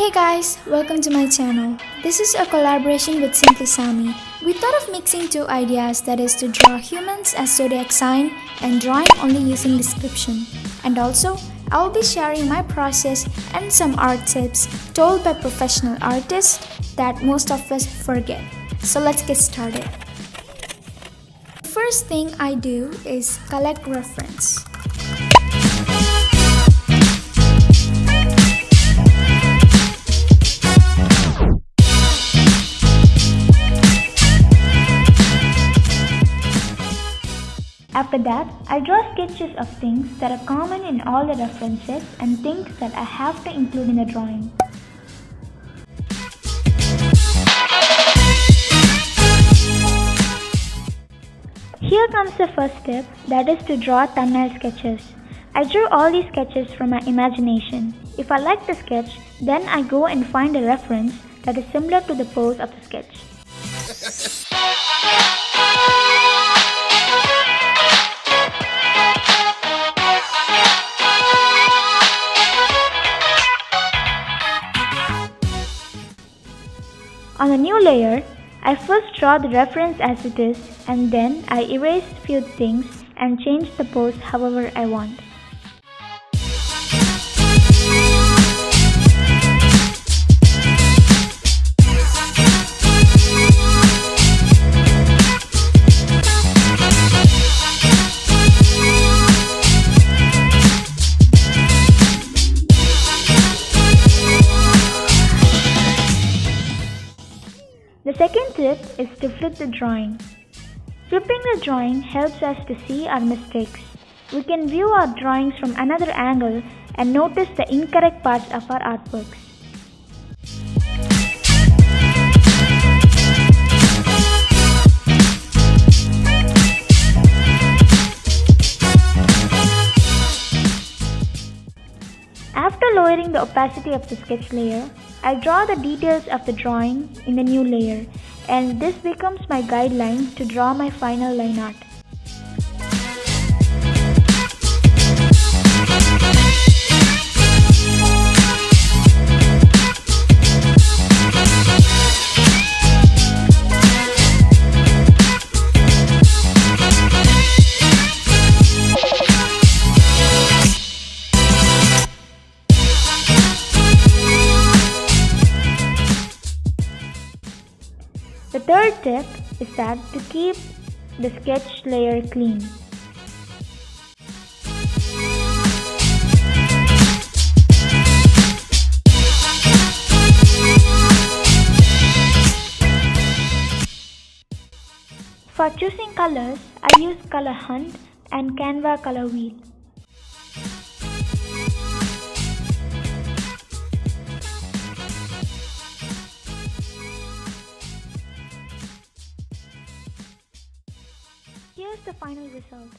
Hey guys, welcome to my channel. This is a collaboration with Simply Sammy. We thought of mixing two ideas, that is to draw humans as zodiac sign and drawing only using description. And also, I will be sharing my process and some art tips told by professional artists that most of us forget. So let's get started. The first thing I do is collect reference. After that, I draw sketches of things that are common in all the references and things that I have to include in the drawing. Here comes the first step, that is to draw thumbnail sketches. I drew all these sketches from my imagination. If I like the sketch, then I go and find a reference that is similar to the pose of the sketch. On the new layer, I first draw the reference as it is and then I erase few things and change the pose however I want. The second tip is to flip the drawing. Flipping the drawing helps us to see our mistakes. We can view our drawings from another angle and notice the incorrect parts of our artworks. After lowering the opacity of the sketch layer, I draw the details of the drawing in the new layer, and this becomes my guideline to draw my final line art. The third tip is that to keep the sketch layer clean. For choosing colors, I use Color Hunt and Canva Color Wheel. Here's the final result.